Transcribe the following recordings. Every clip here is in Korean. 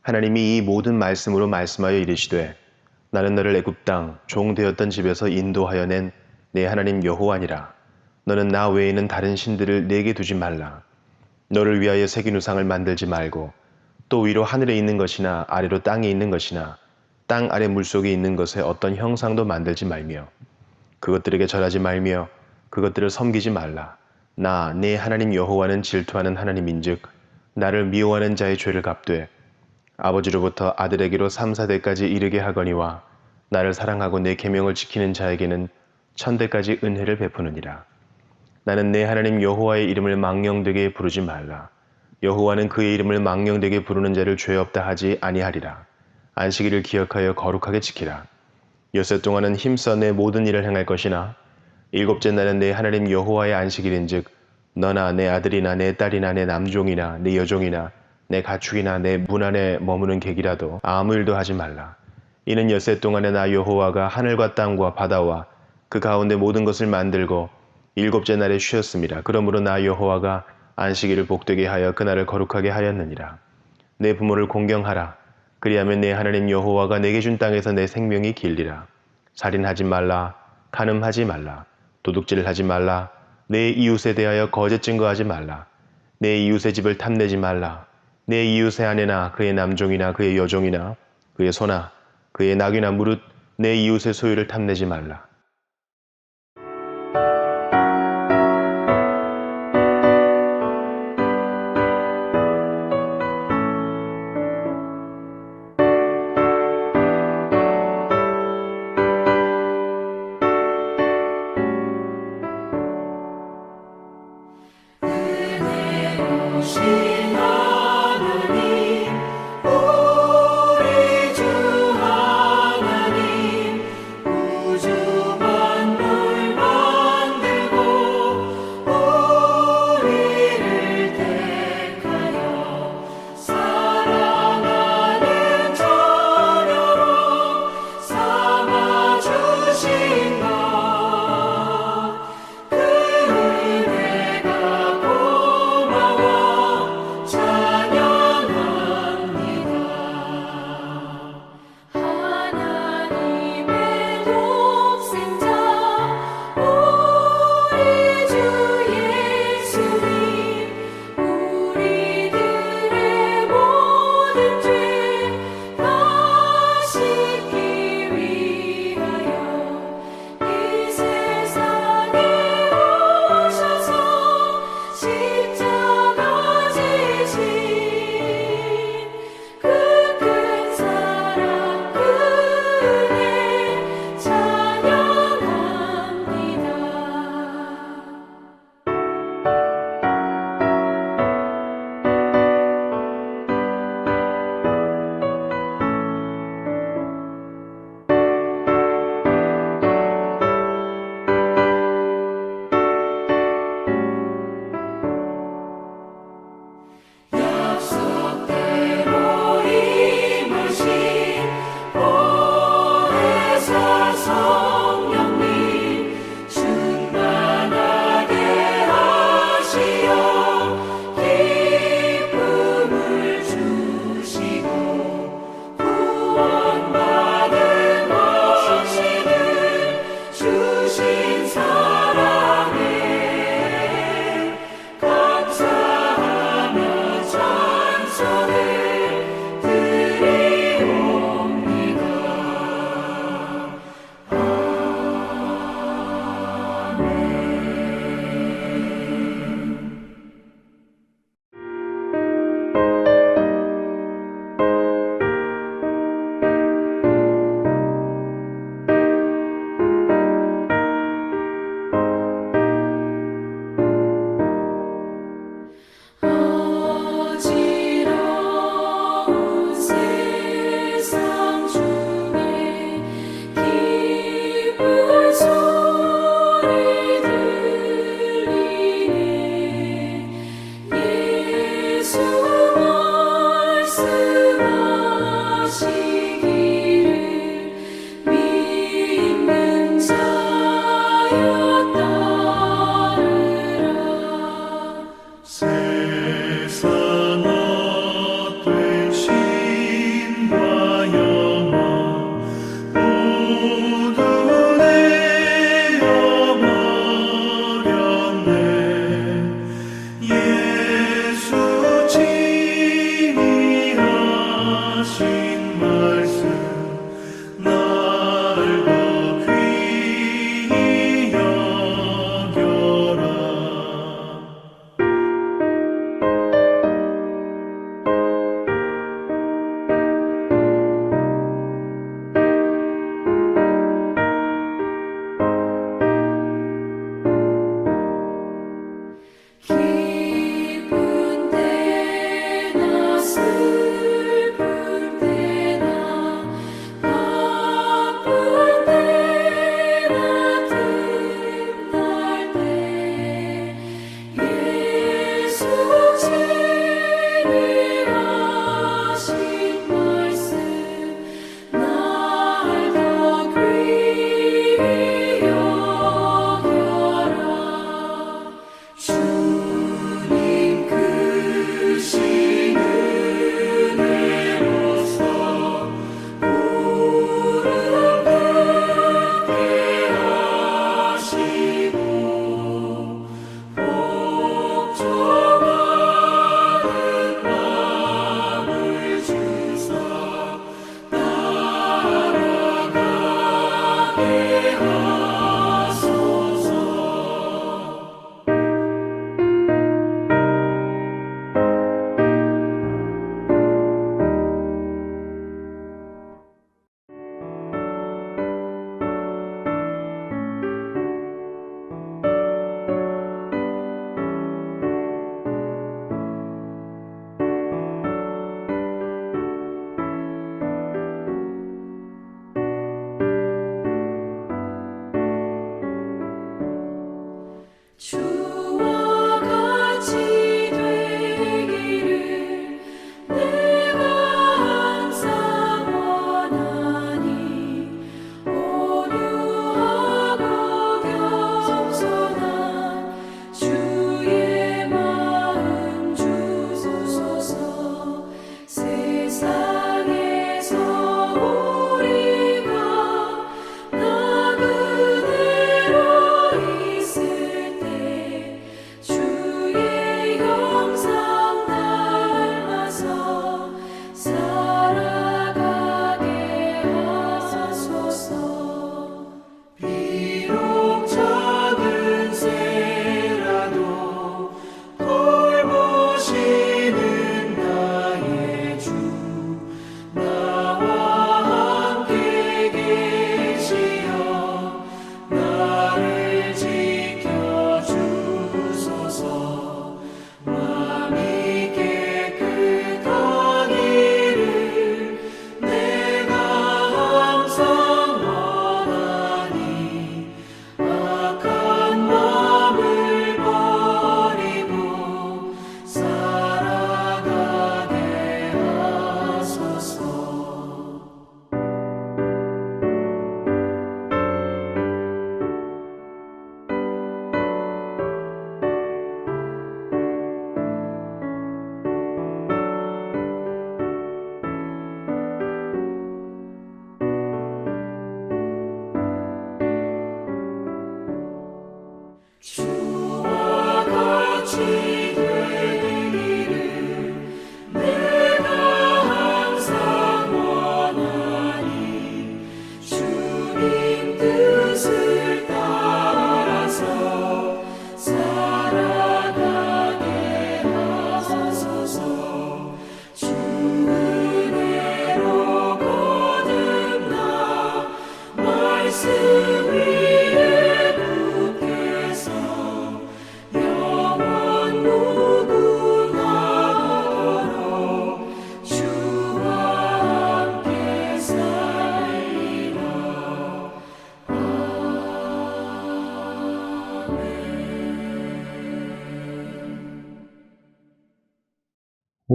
하나님이 이 모든 말씀으로 말씀하여 이르시되 나는 너를 애굽 땅 종 되었던 집에서 인도하여 낸 내 하나님 여호와니라. 너는 나 외에는 다른 신들을 내게 두지 말라. 너를 위하여 새긴 우상을 만들지 말고 또 위로 하늘에 있는 것이나 아래로 땅에 있는 것이나 땅 아래 물속에 있는 것에 어떤 형상도 만들지 말며 그것들에게 절하지 말며 그것들을 섬기지 말라. 나 내 하나님 여호와는 질투하는 하나님인즉 나를 미워하는 자의 죄를 갚되 아버지로부터 아들에게로 3, 4대까지 이르게 하거니와 나를 사랑하고 내 계명을 지키는 자에게는 1000대까지 은혜를 베푸느니라. 나는 내 하나님 여호와의 이름을 망령되게 부르지 말라. 여호와는 그의 이름을 망령되게 부르는 자를 죄 없다 하지 아니하리라. 안식일을 기억하여 거룩하게 지키라. 엿새 동안은 힘써 내 모든 일을 행할 것이나 일곱째 날은 내 하나님 여호와의 안식일인즉 너나 내 아들이나 내 딸이나 내 남종이나 내 여종이나 내 가축이나 내 문 안에 머무는 객이라도 아무 일도 하지 말라. 이는 엿새 동안에 나 여호와가 하늘과 땅과 바다와 그 가운데 모든 것을 만들고 일곱째 날에 쉬었습니다. 그러므로 나 여호와가 안식일을 복되게 하여 그날을 거룩하게 하였느니라. 내 부모를 공경하라. 그리하면 내 하나님 여호와가 내게 준 땅에서 내 생명이 길리라. 살인하지 말라. 간음하지 말라. 도둑질을 하지 말라. 내 이웃에 대하여 거짓 증거하지 말라. 내 이웃의 집을 탐내지 말라. 내 이웃의 아내나 그의 남종이나 그의 여종이나 그의 소나 그의 낙이나 무릇 내 이웃의 소유를 탐내지 말라. 은혜로우신 하나님 우리 주 하나님 우주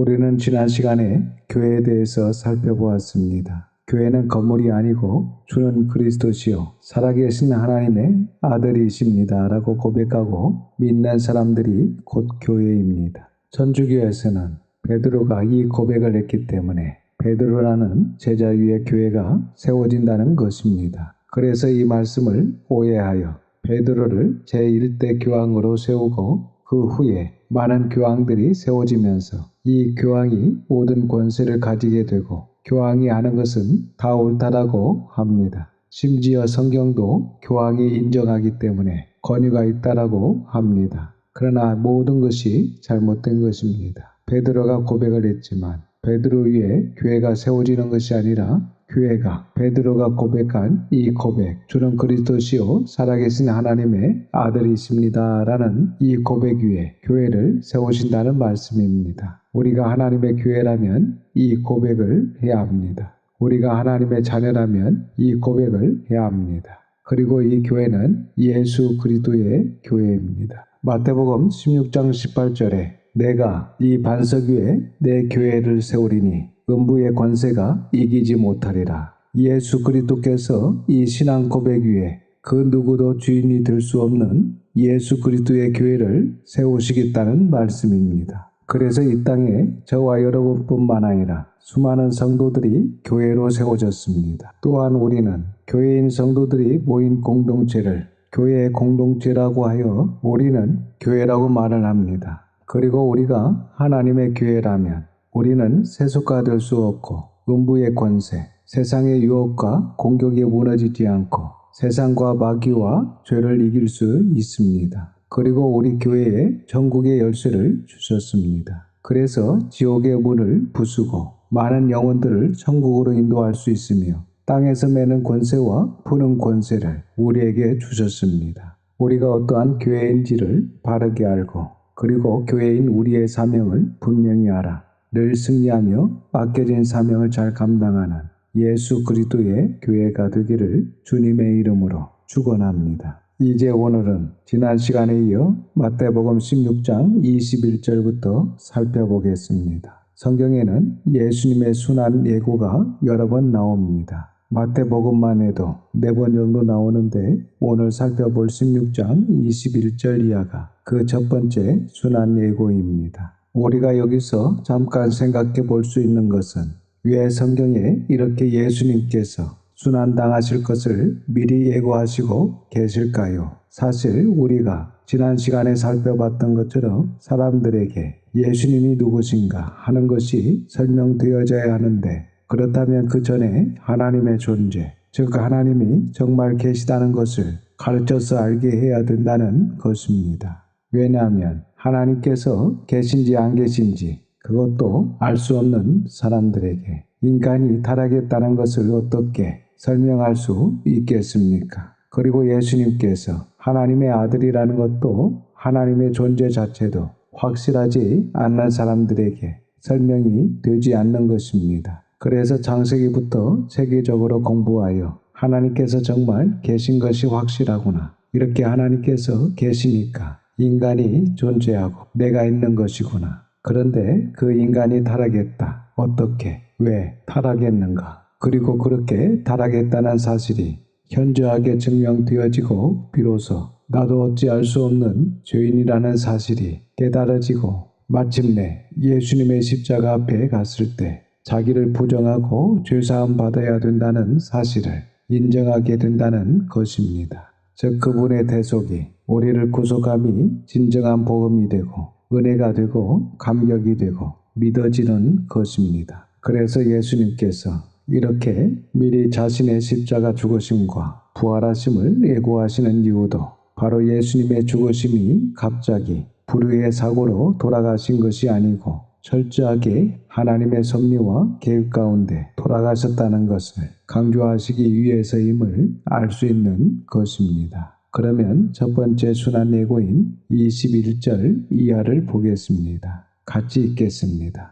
우리는 지난 시간에 교회에 대해서 살펴보았습니다. 교회는 건물이 아니고 주는 그리스도시요 살아계신 하나님의 아들이십니다 라고 고백하고 믿는 사람들이 곧 교회입니다. 천주교에서는 베드로가 이 고백을 했기 때문에 베드로라는 제자 위에 교회가 세워진다는 것입니다. 그래서 이 말씀을 오해하여 베드로를 제1대 교황으로 세우고 그 후에 많은 교황들이 세워지면서 이 교황이 모든 권세를 가지게 되고 교황이 하는 것은 다 옳다라고 합니다. 심지어 성경도 교황이 인정하기 때문에 권위가 있다라고 합니다. 그러나 모든 것이 잘못된 것입니다. 베드로가 고백을 했지만 베드로 위에 교회가 세워지는 것이 아니라 교회가 베드로가 고백한 이 고백, 주는 그리스도시요 살아계신 하나님의 아들이십니다 라는 이 고백 위에 교회를 세우신다는 말씀입니다. 우리가 하나님의 교회라면 이 고백을 해야 합니다. 우리가 하나님의 자녀라면 이 고백을 해야 합니다. 그리고 이 교회는 예수 그리스도의 교회입니다. 마태복음 16장 18절에 내가 이 반석 위에 내 교회를 세우리니 음부의 권세가 이기지 못하리라. 예수 그리스도께서 이 신앙 고백 위에 그 누구도 주인이 될 수 없는 예수 그리스도의 교회를 세우시겠다는 말씀입니다. 그래서 이 땅에 저와 여러분뿐만 아니라 수많은 성도들이 교회로 세워졌습니다. 또한 우리는 교회인 성도들이 모인 공동체를 교회의 공동체라고 하여 우리는 교회라고 말을 합니다. 그리고 우리가 하나님의 교회라면 우리는 세속화 될 수 없고 음부의 권세, 세상의 유혹과 공격에 무너지지 않고 세상과 마귀와 죄를 이길 수 있습니다. 그리고 우리 교회에 천국의 열쇠를 주셨습니다. 그래서 지옥의 문을 부수고 많은 영혼들을 천국으로 인도할 수 있으며 땅에서 매는 권세와 푸는 권세를 우리에게 주셨습니다. 우리가 어떠한 교회인지를 바르게 알고 그리고 교회인 우리의 사명을 분명히 알아 늘 승리하며 맡겨진 사명을 잘 감당하는 예수 그리스도의 교회가 되기를 주님의 이름으로 축원합니다. 이제 오늘은 지난 시간에 이어 마태복음 16장 21절부터 살펴보겠습니다. 성경에는 예수님의 순환 예고가 여러 번 나옵니다. 마태복음만 해도 4번 정도 나오는데 오늘 살펴볼 16장 21절 이하가 그 첫 번째 순환 예고입니다. 우리가 여기서 잠깐 생각해 볼 수 있는 것은 왜 성경에 이렇게 예수님께서 순환당하실 것을 미리 예고하시고 계실까요? 사실 우리가 지난 시간에 살펴봤던 것처럼 사람들에게 예수님이 누구신가 하는 것이 설명되어져야 하는데 그렇다면 그 전에 하나님의 존재, 즉 하나님이 정말 계시다는 것을 가르쳐서 알게 해야 된다는 것입니다. 왜냐하면 하나님께서 계신지 안 계신지 그것도 알 수 없는 사람들에게 인간이 타락했다는 것을 어떻게 설명할 수 있겠습니까? 그리고 예수님께서 하나님의 아들이라는 것도 하나님의 존재 자체도 확실하지 않는 사람들에게 설명이 되지 않는 것입니다. 그래서 창세기부터 세계적으로 공부하여 하나님께서 정말 계신 것이 확실하구나. 이렇게 하나님께서 계시니까 인간이 존재하고 내가 있는 것이구나. 그런데 그 인간이 타락했다. 어떻게? 왜 타락했는가? 그리고 그렇게 타락했다는 사실이 현저하게 증명되어지고 비로소 나도 어찌 알 수 없는 죄인이라는 사실이 깨달아지고 마침내 예수님의 십자가 앞에 갔을 때 자기를 부정하고 죄사함 받아야 된다는 사실을 인정하게 된다는 것입니다. 즉 그분의 대속이 우리를 구속함이 진정한 복음이 되고 은혜가 되고 감격이 되고 믿어지는 것입니다. 그래서 예수님께서 이렇게 미리 자신의 십자가 죽으심과 부활하심을 예고하시는 이유도 바로 예수님의 죽으심이 갑자기 불의의 사고로 돌아가신 것이 아니고 철저하게 하나님의 섭리와 계획 가운데 돌아가셨다는 것을 강조하시기 위해서임을 알 수 있는 것입니다. 그러면 첫 번째 순환 예고인 21절 이하를 보겠습니다. 같이 읽겠습니다.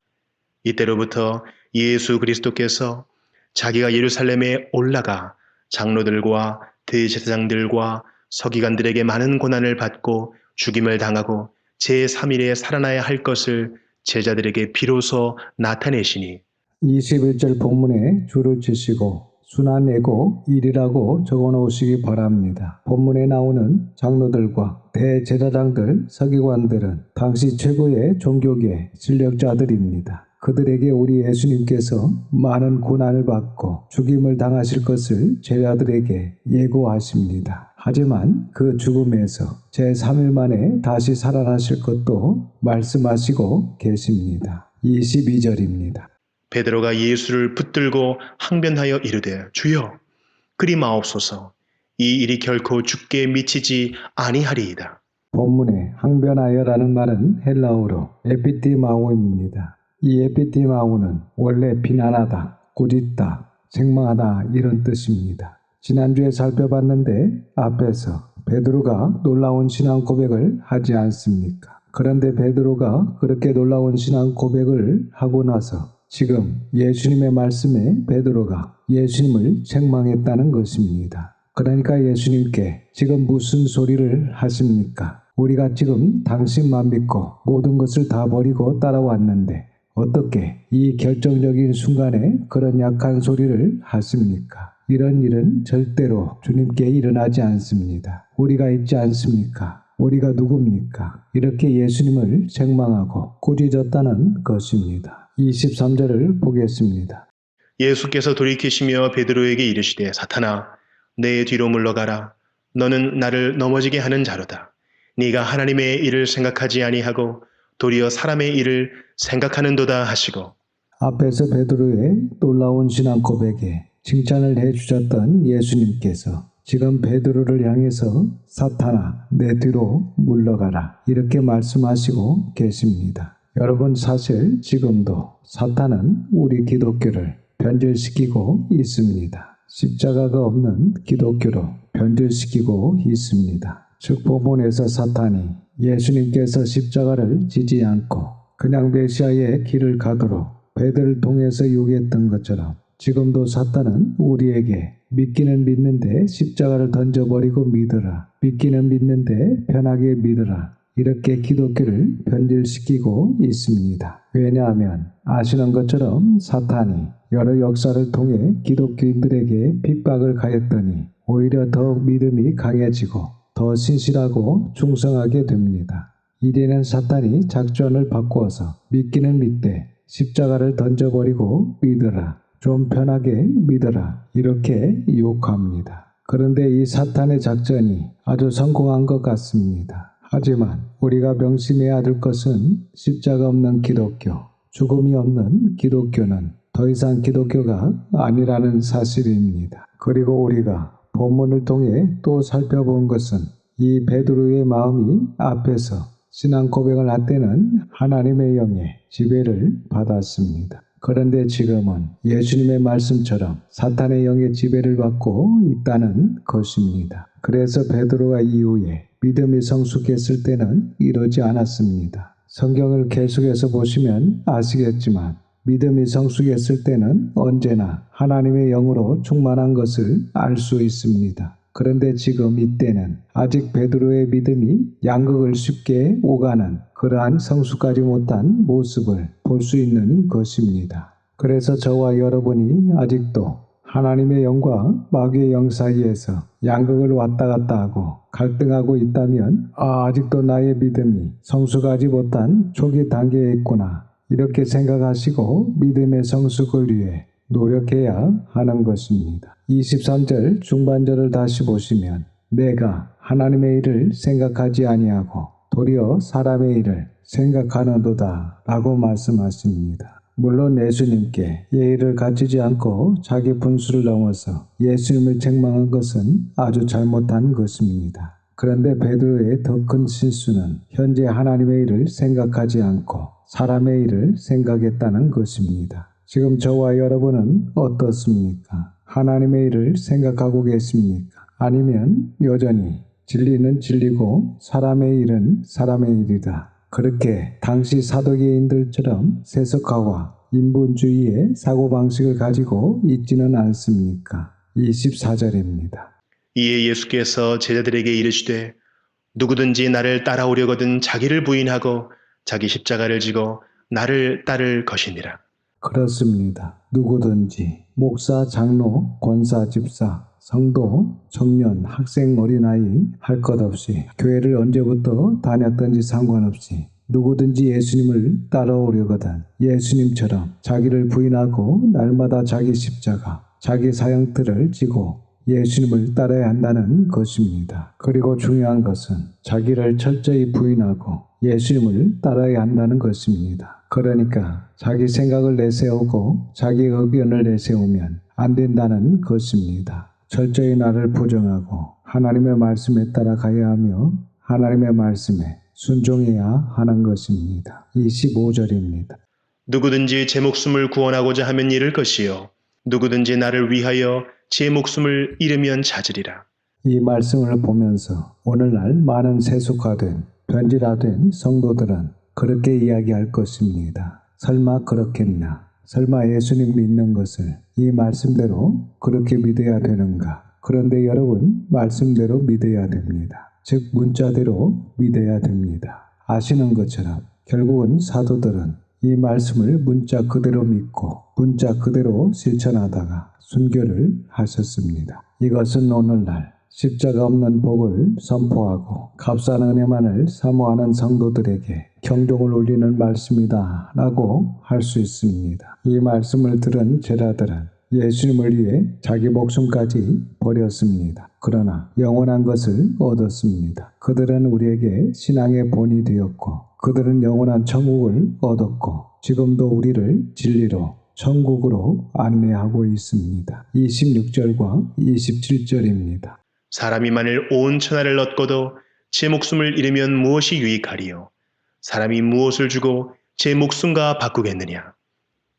이때로부터 예수 그리스도께서 자기가 예루살렘에 올라가 장로들과 대제사장들과 서기관들에게 많은 고난을 받고 죽임을 당하고 제3일에 살아나야 할 것을 제자들에게 비로소 나타내시니 21절 본문에 줄을 치시고 순환예고 일이라고 적어 놓으시기 바랍니다. 본문에 나오는 장로들과 대제사장들, 서기관들은 당시 최고의 종교계 실력자들입니다. 그들에게 우리 예수님께서 많은 고난을 받고 죽임을 당하실 것을 제자들에게 예고하십니다. 하지만 그 죽음에서 제3일 만에 다시 살아나실 것도 말씀하시고 계십니다. 22절입니다. 베드로가 예수를 붙들고 항변하여 이르되 주여 그리 마옵소서 이 일이 결코 죽게 미치지 아니하리이다. 본문에 항변하여라는 말은 헬라어로 에피티마오입니다. 이 에피티마오는 원래 비난하다, 꾸짖다, 책망하다 이런 뜻입니다. 지난주에 살펴봤는데 앞에서 베드로가 놀라운 신앙 고백을 하지 않습니까? 그런데 베드로가 그렇게 놀라운 신앙 고백을 하고 나서 지금 예수님의 말씀에 베드로가 예수님을 책망했다는 것입니다. 그러니까 예수님께 지금 무슨 소리를 하십니까? 우리가 지금 당신만 믿고 모든 것을 다 버리고 따라왔는데 어떻게 이 결정적인 순간에 그런 약한 소리를 하십니까? 이런 일은 절대로 주님께 일어나지 않습니다. 우리가 있지 않습니까? 우리가 누굽니까? 이렇게 예수님을 책망하고 꾸짖었다는 것입니다. 23절을 보겠습니다. 예수께서 돌이키시며 베드로에게 이르시되 사탄아 내 뒤로 물러가라 너는 나를 넘어지게 하는 자로다. 네가 하나님의 일을 생각하지 아니하고 도리어 사람의 일을 생각하는도다 하시고 앞에서 베드로의 놀라운 신앙 고백에 칭찬을 해주셨던 예수님께서 지금 베드로를 향해서 사탄아 내 뒤로 물러가라 이렇게 말씀하시고 계십니다. 여러분 사실 지금도 사탄은 우리 기독교를 변질시키고 있습니다. 십자가가 없는 기독교로 변질시키고 있습니다. 즉 본문에서 사탄이 예수님께서 십자가를 지지 않고 그냥 메시아의 길을 가도록 베드로를 통해서 요구했던 것처럼 지금도 사탄은 우리에게 믿기는 믿는데 십자가를 던져버리고 믿으라. 믿기는 믿는데 편하게 믿으라. 이렇게 기독교를 변질시키고 있습니다. 왜냐하면 아시는 것처럼 사탄이 여러 역사를 통해 기독교인들에게 핍박을 가했더니 오히려 더욱 믿음이 강해지고 더 신실하고 충성하게 됩니다. 이제는 사탄이 작전을 바꾸어서 믿기는 믿되 십자가를 던져버리고 믿으라. 좀 편하게 믿어라. 이렇게 유혹합니다. 그런데 이 사탄의 작전이 아주 성공한 것 같습니다. 하지만 우리가 명심해야 될 것은 십자가 없는 기독교, 죽음이 없는 기독교는 더 이상 기독교가 아니라는 사실입니다. 그리고 우리가 본문을 통해 또 살펴본 것은 이 베드로의 마음이 앞에서 신앙 고백을 할 때는 하나님의 영의 지배를 받았습니다. 그런데 지금은 예수님의 말씀처럼 사탄의 영의 지배를 받고 있다는 것입니다. 그래서 베드로가 이후에 믿음이 성숙했을 때는 이러지 않았습니다. 성경을 계속해서 보시면 아시겠지만 믿음이 성숙했을 때는 언제나 하나님의 영으로 충만한 것을 알 수 있습니다. 그런데 지금 이때는 아직 베드로의 믿음이 양극을 쉽게 오가는 그러한 성숙하지 못한 모습을 볼 수 있는 것입니다. 그래서 저와 여러분이 아직도 하나님의 영과 마귀의 영 사이에서 양극을 왔다 갔다 하고 갈등하고 있다면 아직도 나의 믿음이 성숙하지 못한 초기 단계에 있구나 이렇게 생각하시고 믿음의 성숙을 위해 노력해야 하는 것입니다. 23절 중반절을 다시 보시면 내가 하나님의 일을 생각하지 아니하고 도리어 사람의 일을 생각하는도다 라고 말씀하십니다. 물론 예수님께 예의를 갖추지 않고 자기 분수를 넘어서 예수님을 책망한 것은 아주 잘못한 것입니다. 그런데 베드로의 더 큰 실수는 현재 하나님의 일을 생각하지 않고 사람의 일을 생각했다는 것입니다. 지금 저와 여러분은 어떻습니까? 하나님의 일을 생각하고 계십니까? 아니면 여전히 진리는 진리고 사람의 일은 사람의 일이다. 그렇게 당시 사도계인들처럼 세속화와 인본주의의 사고방식을 가지고 있지는 않습니까? 24절입니다. 이에 예수께서 제자들에게 이르시되 누구든지 나를 따라오려거든 자기를 부인하고 자기 십자가를 지고 나를 따를 것이니라. 그렇습니다. 누구든지 목사, 장로, 권사, 집사, 성도, 청년, 학생, 어린아이 할 것 없이 교회를 언제부터 다녔든지 상관없이 누구든지 예수님을 따라오려거든 예수님처럼 자기를 부인하고 날마다 자기 십자가, 자기 사형틀을 지고 예수님을 따라야 한다는 것입니다. 그리고 중요한 것은 자기를 철저히 부인하고 예수님을 따라야 한다는 것입니다. 그러니까 자기 생각을 내세우고 자기 의견을 내세우면 안 된다는 것입니다. 철저히 나를 부정하고 하나님의 말씀에 따라가야 하며 하나님의 말씀에 순종해야 하는 것입니다. 25절입니다. 누구든지 제 목숨을 구원하고자 하면 잃을 것이요 누구든지 나를 위하여 제 목숨을 잃으면 찾으리라. 이 말씀을 보면서 오늘날 많은 세속화된 변질화된 성도들은 그렇게 이야기할 것입니다. 설마 그렇겠나? 설마 예수님 믿는 것을 이 말씀대로 그렇게 믿어야 되는가? 그런데 여러분 말씀대로 믿어야 됩니다. 즉 문자대로 믿어야 됩니다. 아시는 것처럼 결국은 사도들은 이 말씀을 문자 그대로 믿고 문자 그대로 실천하다가 순교를 하셨습니다. 이것은 오늘날 십자가 없는 복을 선포하고 값싼 은혜만을 사모하는 성도들에게 경종을 울리는 말씀이다 라고 할 수 있습니다. 이 말씀을 들은 제자들은 예수님을 위해 자기 목숨까지 버렸습니다. 그러나 영원한 것을 얻었습니다. 그들은 우리에게 신앙의 본이 되었고 그들은 영원한 천국을 얻었고 지금도 우리를 진리로 천국으로 안내하고 있습니다. 26절과 27절입니다. 사람이 만일 온 천하를 얻고도 제 목숨을 잃으면 무엇이 유익하리요? 사람이 무엇을 주고 제 목숨과 바꾸겠느냐?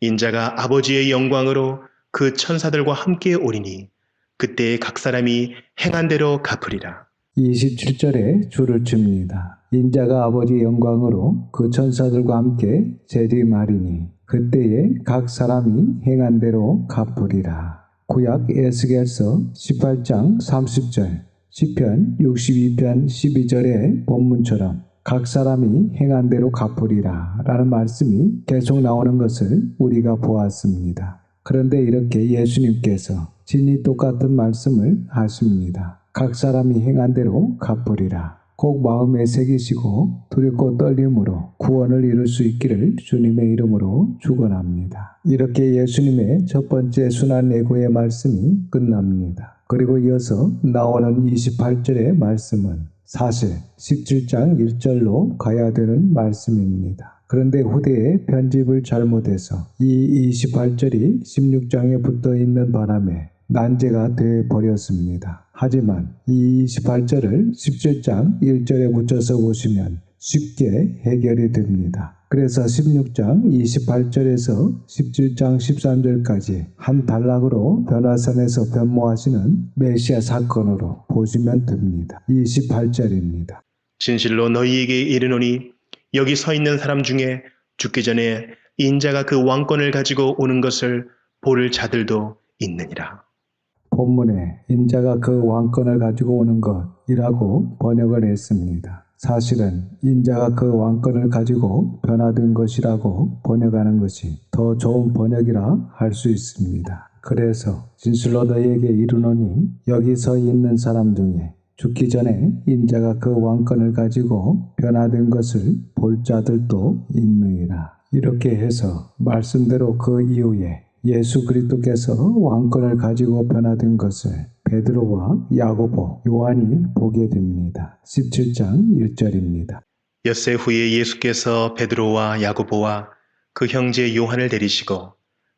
인자가 아버지의 영광으로 그 천사들과 함께 오리니 그때 각 사람이 행한 대로 갚으리라. 27절에 줄을 칩니다. 인자가 아버지의 영광으로 그 천사들과 함께 재림하리니 그때에 각 사람이 행한 대로 갚으리라. 구약 에스겔서 18장 30절, 시편 62편 12절의 본문처럼 각 사람이 행한 대로 갚으리라 라는 말씀이 계속 나오는 것을 우리가 보았습니다. 그런데 이렇게 예수님께서 진이 똑같은 말씀을 하십니다. 각 사람이 행한 대로 갚으리라. 꼭 마음에 새기시고 두렵고 떨림으로 구원을 이룰 수 있기를 주님의 이름으로 축원합니다. 이렇게 예수님의 첫 번째 순환 예고의 말씀이 끝납니다. 그리고 이어서 나오는 28절의 말씀은 사실 17장 1절로 가야 되는 말씀입니다. 그런데 후대에 편집을 잘못해서 이 28절이 16장에 붙어 있는 바람에 난제가 되어 버렸습니다. 하지만 이 28절을 17장 1절에 붙여서 보시면 쉽게 해결이 됩니다. 그래서 16장 28절에서 17장 13절까지 한 단락으로 변화선에서 변모하시는 메시아 사건으로 보시면 됩니다. 28절입니다. 진실로 너희에게 이르노니 여기 서 있는 사람 중에 죽기 전에 인자가 그 왕권을 가지고 오는 것을 볼 자들도 있느니라. 본문에 인자가 그 왕권을 가지고 오는 것이라고 번역을 했습니다. 사실은 인자가 그 왕권을 가지고 변화된 것이라고 번역하는 것이 더 좋은 번역이라 할 수 있습니다. 그래서 진실로 너희에게 이르노니 여기 서 있는 사람 중에 죽기 전에 인자가 그 왕권을 가지고 변화된 것을 볼 자들도 있느니라. 이렇게 해서 말씀대로 그 이후에 예수 그리스도께서 왕권을 가지고 변화된 것을 베드로와 야고보, 요한이 보게 됩니다. 17장 1절입니다. 엿새 후에 예수께서 베드로와 야고보와 그 형제 요한을 데리시고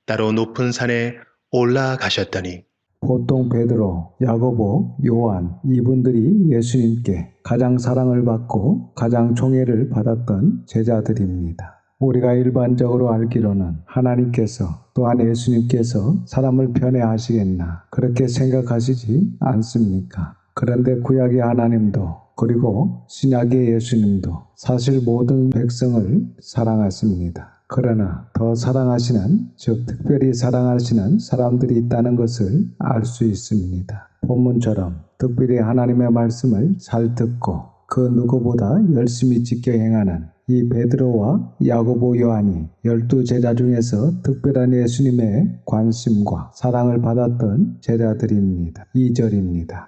따로 높은 산에 올라가셨더니 보통 베드로, 야고보, 요한 이분들이 예수님께 가장 사랑을 받고 가장 총애를 받았던 제자들입니다. 우리가 일반적으로 알기로는 하나님께서 또한 예수님께서 사람을 편애하시겠나 그렇게 생각하시지 않습니까? 그런데 구약의 하나님도 그리고 신약의 예수님도 사실 모든 백성을 사랑하십니다. 그러나 더 사랑하시는, 즉 특별히 사랑하시는 사람들이 있다는 것을 알 수 있습니다. 본문처럼 특별히 하나님의 말씀을 잘 듣고 그 누구보다 열심히 지켜 행하는 이 베드로와 야고보 요한이 12제자 중에서 특별한 예수님의 관심과 사랑을 받았던 제자들입니다. 2절입니다.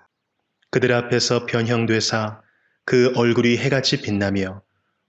그들 앞에서 변형되사 그 얼굴이 해같이 빛나며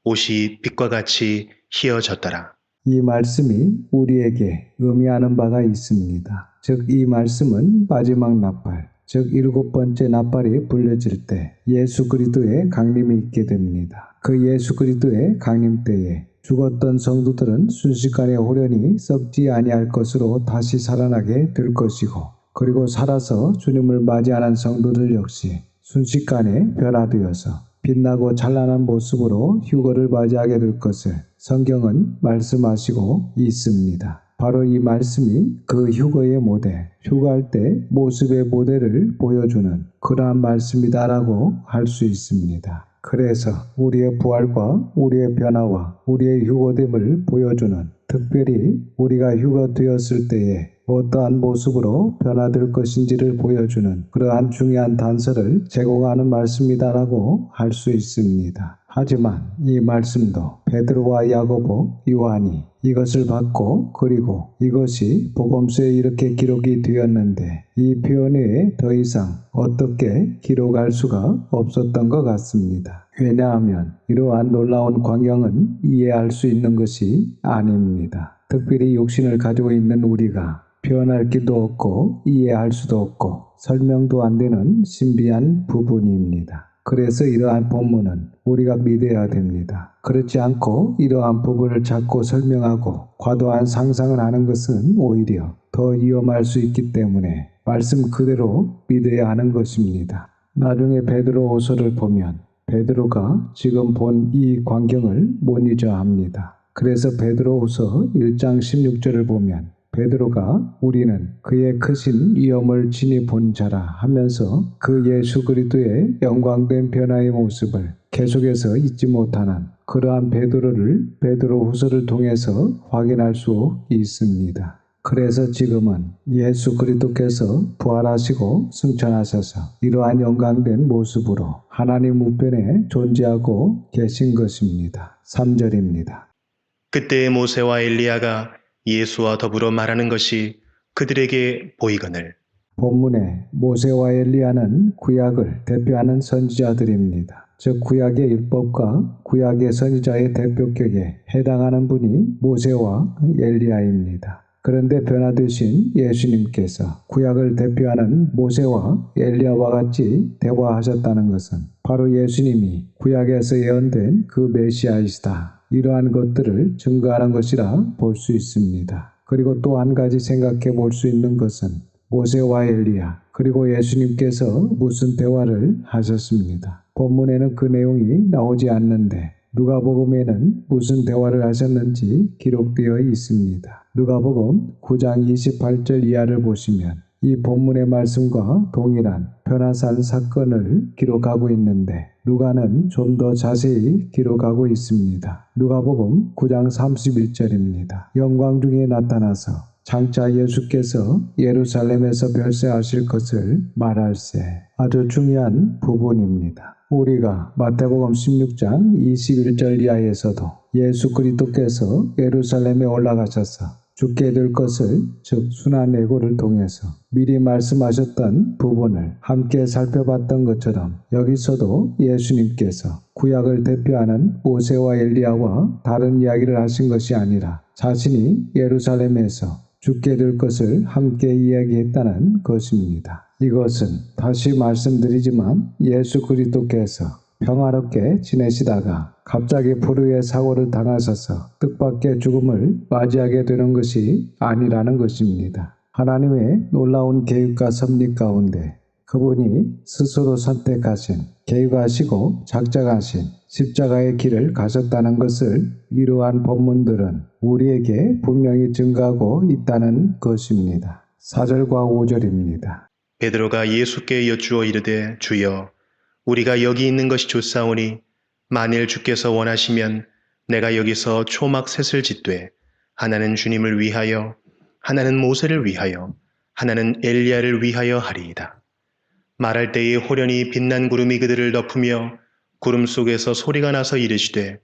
옷이 빛과 같이 희어졌더라. 이 말씀이 우리에게 의미하는 바가 있습니다. 즉, 이 말씀은 마지막 나팔, 즉 7번째 나팔이 불려질 때 예수 그리스도의 강림이 있게 됩니다. 그 예수 그리스도의 강림 때에 죽었던 성도들은 순식간에 호련히 썩지 아니할 것으로 다시 살아나게 될 것이고, 그리고 살아서 주님을 맞이하는 성도들 역시 순식간에 변화되어서 빛나고 찬란한 모습으로 휴거를 맞이하게 될 것을 성경은 말씀하시고 있습니다. 바로 이 말씀이 그 휴거의 모델, 휴거할 때 모습의 모델을 보여주는 그러한 말씀이다라고 할 수 있습니다. 그래서 우리의 부활과 우리의 변화와 우리의 휴거됨을 보여주는, 특별히 우리가 휴거되었을 때에 어떠한 모습으로 변화될 것인지를 보여주는 그러한 중요한 단서를 제공하는 말씀이다라고 할 수 있습니다. 하지만 이 말씀도 베드로와 야고보, 요한이 이것을 받고, 그리고 이것이 복음서에 이렇게 기록이 되었는데 이 표현 외에 더 이상 어떻게 기록할 수가 없었던 것 같습니다. 왜냐하면 이러한 놀라운 광경은 이해할 수 있는 것이 아닙니다. 특별히 육신을 가지고 있는 우리가 표현할 길도 없고 이해할 수도 없고 설명도 안 되는 신비한 부분입니다. 그래서 이러한 본문은 우리가 믿어야 됩니다. 그렇지 않고 이러한 부분을 자꾸 설명하고 과도한 상상을 하는 것은 오히려 더 위험할 수 있기 때문에 말씀 그대로 믿어야 하는 것입니다. 나중에 베드로후서를 보면 베드로가 지금 본 이 광경을 못 잊어 합니다. 그래서 베드로후서 1장 16절을 보면 베드로가 우리는 그의 크신 위엄을 친히 본 자라 하면서 그 예수 그리스도의 영광된 변화의 모습을 계속해서 잊지 못하는 그러한 베드로후서를 통해서 확인할 수 있습니다. 그래서 지금은 예수 그리스도께서 부활하시고 승천하셔서 이러한 영광된 모습으로 하나님 우편에 존재하고 계신 것입니다. 3절입니다. 그때 모세와 엘리야가 예수와 더불어 말하는 것이 그들에게 보이거늘. 본문에 모세와 엘리야는 구약을 대표하는 선지자들입니다. 즉 구약의 율법과 구약의 선지자의 대표격에 해당하는 분이 모세와 엘리야입니다. 그런데 변화되신 예수님께서 구약을 대표하는 모세와 엘리야와 같이 대화하셨다는 것은 바로 예수님이 구약에서 예언된 그 메시아이시다, 이러한 것들을 증거하는 것이라 볼 수 있습니다. 그리고 또 한 가지 생각해 볼 수 있는 것은 모세와 엘리야 그리고 예수님께서 무슨 대화를 하셨습니다. 본문에는 그 내용이 나오지 않는데 누가복음에는 무슨 대화를 하셨는지 기록되어 있습니다. 누가복음 9장 28절 이하를 보시면 이 본문의 말씀과 동일한 변화산 사건을 기록하고 있는데 누가는 좀 더 자세히 기록하고 있습니다. 누가복음 9장 31절입니다. 영광 중에 나타나서 장차 예수께서 예루살렘에서 별세하실 것을 말할세. 아주 중요한 부분입니다. 우리가 마태복음 16장 21절 이하에서도 예수 그리스도께서 예루살렘에 올라가셔서 죽게 될 것을, 즉 순환 예고를 통해서 미리 말씀하셨던 부분을 함께 살펴봤던 것처럼 여기서도 예수님께서 구약을 대표하는 모세와 엘리야와 다른 이야기를 하신 것이 아니라 자신이 예루살렘에서 죽게 될 것을 함께 이야기했다는 것입니다. 이것은 다시 말씀드리지만 예수 그리스도께서 평화롭게 지내시다가 갑자기 불의의 사고를 당하셔서 뜻밖의 죽음을 맞이하게 되는 것이 아니라는 것입니다. 하나님의 놀라운 계획과 섭리 가운데 그분이 스스로 선택하신, 계획하시고 작정하신 십자가의 길을 가셨다는 것을 이러한 본문들은 우리에게 분명히 증거하고 있다는 것입니다. 4절과 5절입니다. 베드로가 예수께 여쭈어 이르되 주여 우리가 여기 있는 것이 좋사오니 만일 주께서 원하시면 내가 여기서 초막 셋을 짓되 하나는 주님을 위하여 하나는 모세를 위하여 하나는 엘리야를 위하여 하리이다. 말할 때에 호련히 빛난 구름이 그들을 덮으며 구름 속에서 소리가 나서 이르시되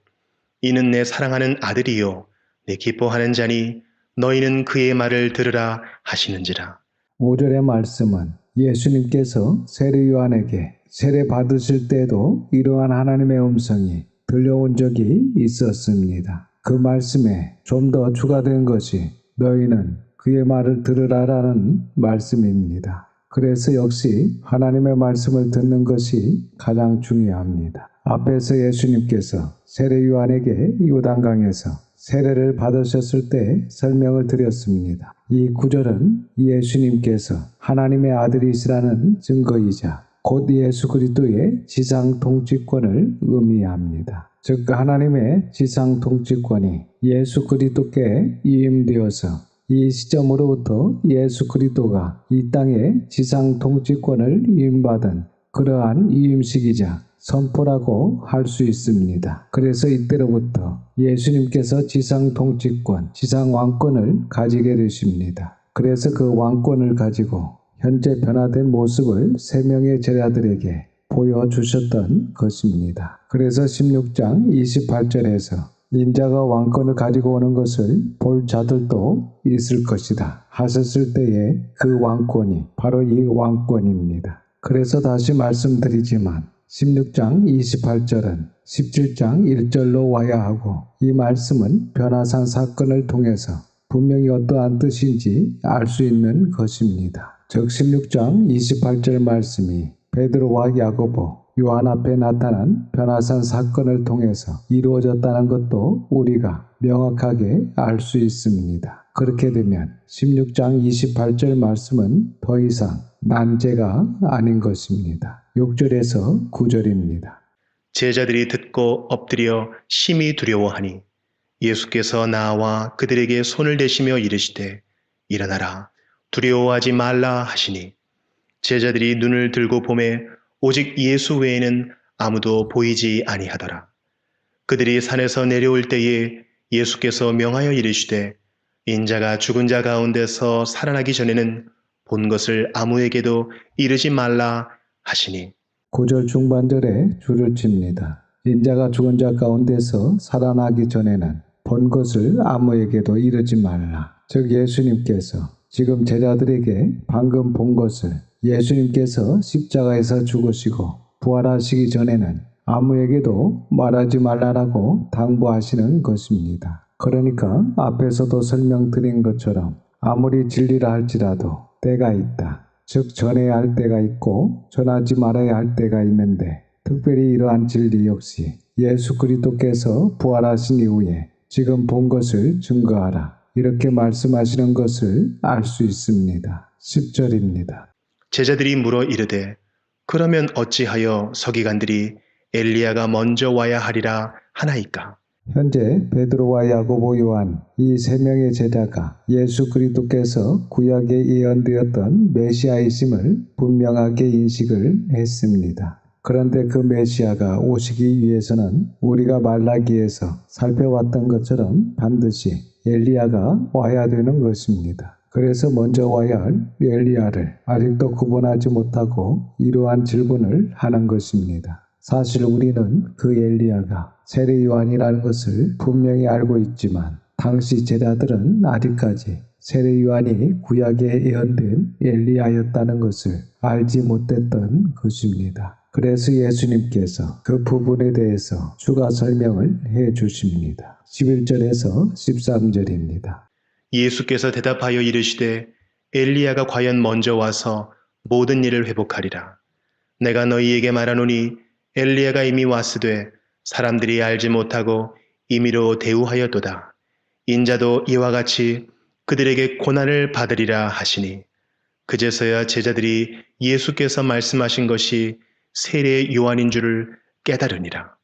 이는 내 사랑하는 아들이요 내 기뻐하는 자니 너희는 그의 말을 들으라 하시는지라. 5절의 말씀은 예수님께서 세례 요한에게 세례 받으실 때도 이러한 하나님의 음성이 들려온 적이 있었습니다. 그 말씀에 좀 더 추가된 것이 너희는 그의 말을 들으라라는 말씀입니다. 그래서 역시 하나님의 말씀을 듣는 것이 가장 중요합니다. 앞에서 예수님께서 세례 요한에게 요단강에서 세례를 받으셨을 때 설명을 드렸습니다. 이 구절은 예수님께서 하나님의 아들이시라는 증거이자 곧 예수 그리스도의 지상 통치권을 의미합니다. 즉 하나님의 지상 통치권이 예수 그리스도께 위임되어서 이 시점으로부터 예수 그리스도가 이 땅의 지상 통치권을 위임받은 그러한 위임식이자 선포라고 할 수 있습니다. 그래서 이때로부터 예수님께서 지상 통치권, 지상 왕권을 가지게 되십니다. 그래서 그 왕권을 가지고 현재 변화된 모습을 세 명의 제자들에게 보여주셨던 것입니다. 그래서 16장 28절에서 인자가 왕권을 가지고 오는 것을 볼 자들도 있을 것이다 하셨을 때에 그 왕권이 바로 이 왕권입니다. 그래서 다시 말씀드리지만 16장 28절은 17장 1절로 와야 하고 이 말씀은 변화산 사건을 통해서 분명히 어떠한 뜻인지 알 수 있는 것입니다. 즉 16장 28절 말씀이 베드로와 야고보, 요한 앞에 나타난 변화산 사건을 통해서 이루어졌다는 것도 우리가 명확하게 알 수 있습니다. 그렇게 되면 16장 28절 말씀은 더 이상 난제가 아닌 것입니다. 6절에서 9절입니다. 제자들이 듣고 엎드려 심히 두려워하니 예수께서 나와 그들에게 손을 대시며 이르시되 일어나라 두려워하지 말라 하시니 제자들이 눈을 들고 보매 오직 예수 외에는 아무도 보이지 아니하더라. 그들이 산에서 내려올 때에 예수께서 명하여 이르시되 인자가 죽은 자 가운데서 살아나기 전에는 본 것을 아무에게도 이르지 말라 하시니 9절 중반절에 줄을 칩니다. 인자가 죽은 자 가운데서 살아나기 전에는 본 것을 아무에게도 이르지 말라. 즉 예수님께서 지금 제자들에게 방금 본 것을 예수님께서 십자가에서 죽으시고 부활하시기 전에는 아무에게도 말하지 말라라고 당부하시는 것입니다. 그러니까 앞에서도 설명드린 것처럼 아무리 진리라 할지라도 때가 있다. 즉 전해야 할 때가 있고 전하지 말아야 할 때가 있는데 특별히 이러한 진리 역시 예수 그리스도께서 부활하신 이후에 지금 본 것을 증거하라. 이렇게 말씀하시는 것을 알 수 있습니다. 10절입니다. 제자들이 물어 이르되 그러면 어찌하여 서기관들이 엘리야가 먼저 와야 하리라 하나이까? 현재 베드로와 야고보 요한 이 세 명의 제자가 예수 그리스도께서 구약에 예언되었던 메시아이심을 분명하게 인식을 했습니다. 그런데 그 메시아가 오시기 위해서는 우리가 말라기에서 살펴왔던 것처럼 반드시 엘리야가 와야 되는 것입니다. 그래서 먼저 와야 할 엘리야를 아직도 구분하지 못하고 이러한 질문을 하는 것입니다. 사실 우리는 그 엘리야가 세례 요한이라는 것을 분명히 알고 있지만 당시 제자들은 아직까지 세례 요한이 구약에 예언된 엘리야였다는 것을 알지 못했던 것입니다. 그래서 예수님께서 그 부분에 대해서 추가 설명을 해 주십니다. 11절에서 13절입니다. 예수께서 대답하여 이르시되 엘리야가 과연 먼저 와서 모든 일을 회복하리라. 내가 너희에게 말하노니 엘리야가 이미 왔으되 사람들이 알지 못하고 임의로 대우하였도다. 인자도 이와 같이 그들에게 고난을 받으리라 하시니 그제서야 제자들이 예수께서 말씀하신 것이 세례 요한인 줄을 깨달으니라.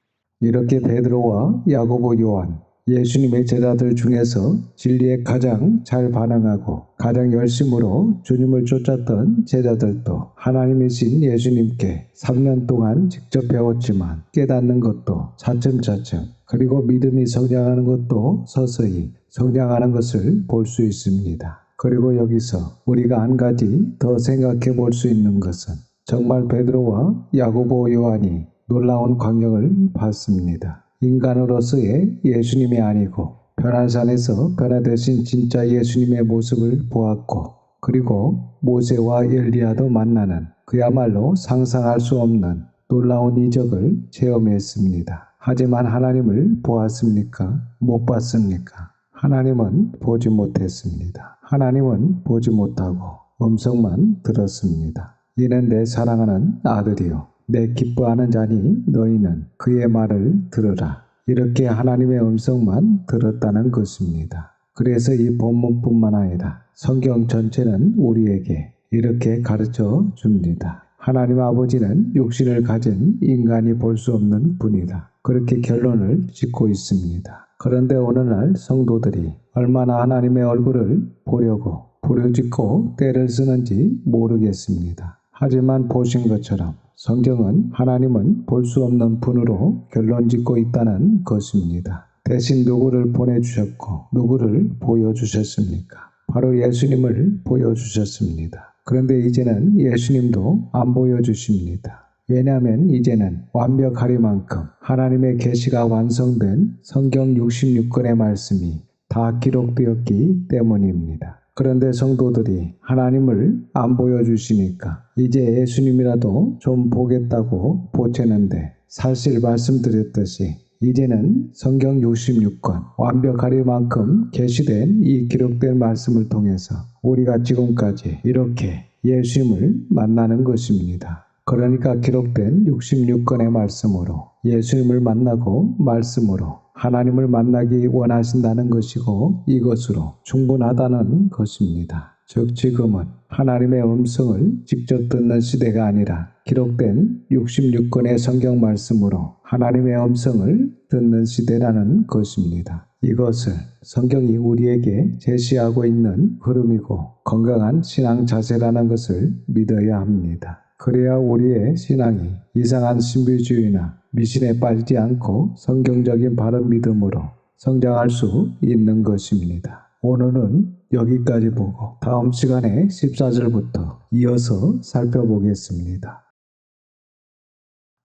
이렇게 베드로와 야고보 요한 예수님의 제자들 중에서 진리에 가장 잘 반응하고 가장 열심으로 주님을 쫓았던 제자들도 하나님이신 예수님께 3년 동안 직접 배웠지만 깨닫는 것도 차츰차츰 그리고 믿음이 성장하는 것도 서서히 성장하는 것을 볼 수 있습니다. 그리고 여기서 우리가 한 가지 더 생각해 볼 수 있는 것은 정말 베드로와 야고보 요한이 놀라운 광경을 봤습니다. 인간으로서의 예수님이 아니고 변화산에서 변화되신 진짜 예수님의 모습을 보았고, 그리고 모세와 엘리야도 만나는 그야말로 상상할 수 없는 놀라운 이적을 체험했습니다. 하지만 하나님을 보았습니까? 못 봤습니까? 하나님은 보지 못했습니다. 하나님은 보지 못하고 음성만 들었습니다. 이는 내 사랑하는 아들이요 내 기뻐하는 자니 너희는 그의 말을 들으라. 이렇게 하나님의 음성만 들었다는 것입니다. 그래서 이 본문뿐만 아니라 성경 전체는 우리에게 이렇게 가르쳐 줍니다. 하나님 아버지는 육신을 가진 인간이 볼 수 없는 분이다. 그렇게 결론을 짓고 있습니다. 그런데 오늘날 성도들이 얼마나 하나님의 얼굴을 보려고 부르짖고 때를 쓰는지 모르겠습니다. 하지만 보신 것처럼 성경은 하나님은 볼 수 없는 분으로 결론짓고 있다는 것입니다. 대신 누구를 보내주셨고 누구를 보여주셨습니까? 바로 예수님을 보여주셨습니다. 그런데 이제는 예수님도 안 보여주십니다. 왜냐하면 이제는 완벽하리만큼 하나님의 계시가 완성된 성경 66권의 말씀이 다 기록되었기 때문입니다. 그런데 성도들이 하나님을 안 보여주시니까 이제 예수님이라도 좀 보겠다고 보채는데, 사실 말씀드렸듯이 이제는 성경 66권 완벽하리만큼 계시된 이 기록된 말씀을 통해서 우리가 지금까지 이렇게 예수님을 만나는 것입니다. 그러니까 기록된 66권의 말씀으로 예수님을 만나고 말씀으로 하나님을 만나기 원하신다는 것이고, 이것으로 충분하다는 것입니다. 즉 지금은 하나님의 음성을 직접 듣는 시대가 아니라 기록된 66권의 성경 말씀으로 하나님의 음성을 듣는 시대라는 것입니다. 이것을 성경이 우리에게 제시하고 있는 흐름이고 건강한 신앙 자세라는 것을 믿어야 합니다. 그래야 우리의 신앙이 이상한 신비주의나 미신에 빠지지 않고 성경적인 바른 믿음으로 성장할 수 있는 것입니다. 오늘은 여기까지 보고 다음 시간에 14절부터 이어서 살펴보겠습니다.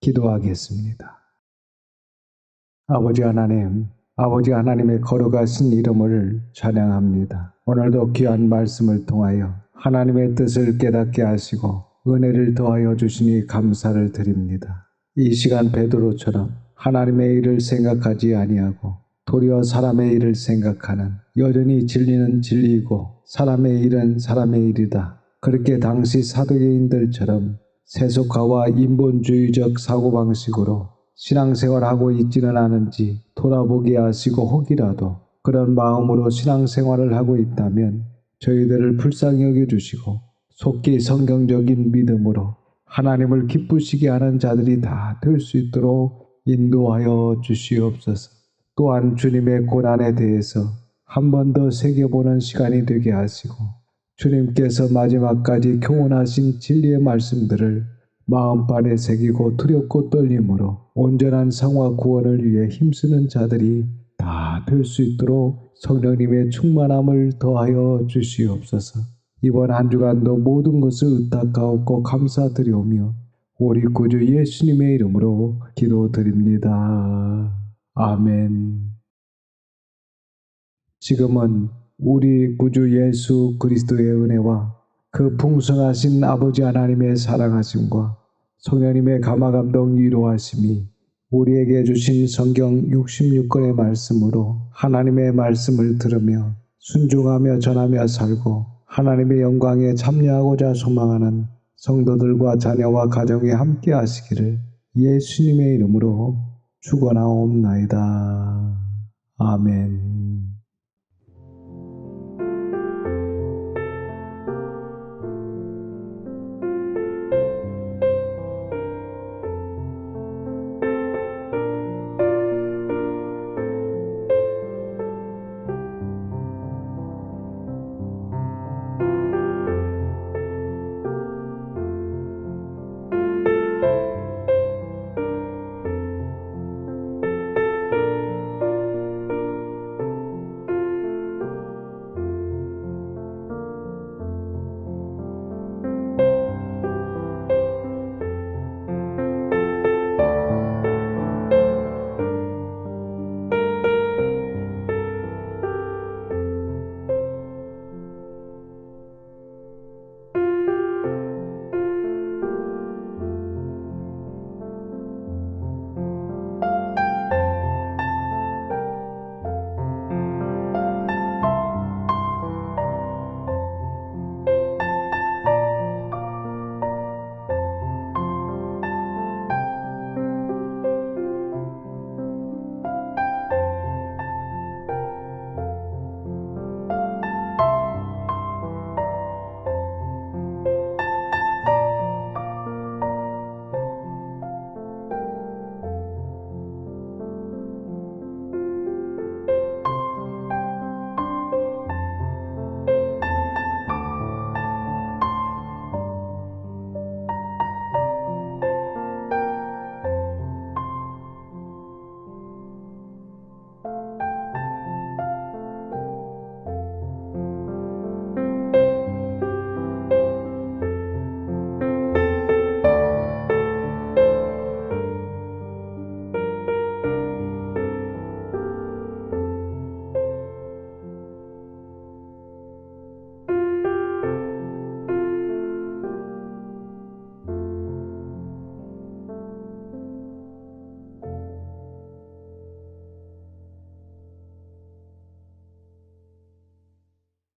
기도하겠습니다. 아버지 하나님, 아버지 하나님의 거룩하신 이름을 찬양합니다. 오늘도 귀한 말씀을 통하여 하나님의 뜻을 깨닫게 하시고 은혜를 더하여 주시니 감사를 드립니다. 이 시간 베드로처럼 하나님의 일을 생각하지 아니하고 도리어 사람의 일을 생각하는, 여전히 진리는 진리이고 사람의 일은 사람의 일이다. 그렇게 당시 사두개인들처럼 세속화와 인본주의적 사고방식으로 신앙생활하고 있지는 않은지 돌아보게 하시고, 혹이라도 그런 마음으로 신앙생활을 하고 있다면 저희들을 불쌍히 여겨주시고 속히 성경적인 믿음으로 하나님을 기쁘시게 하는 자들이 다 될 수 있도록 인도하여 주시옵소서. 또한 주님의 고난에 대해서 한 번 더 새겨보는 시간이 되게 하시고, 주님께서 마지막까지 교훈하신 진리의 말씀들을 마음판에 새기고 두렵고 떨림으로 온전한 성화 구원을 위해 힘쓰는 자들이 다 될 수 있도록 성령님의 충만함을 더하여 주시옵소서. 이번 한 주간도 모든 것을 의탁하옵고 감사드리오며 우리 구주 예수님의 이름으로 기도드립니다. 아멘. 지금은 우리 구주 예수 그리스도의 은혜와 그 풍성하신 아버지 하나님의 사랑하심과 성령님의 감화감동 위로하심이 우리에게 주신 성경 66권의 말씀으로 하나님의 말씀을 들으며 순종하며 전하며 살고 하나님의 영광에 참여하고자 소망하는 성도들과 자녀와 가정에 함께 하시기를 예수님의 이름으로 축원하옵나이다. 아멘.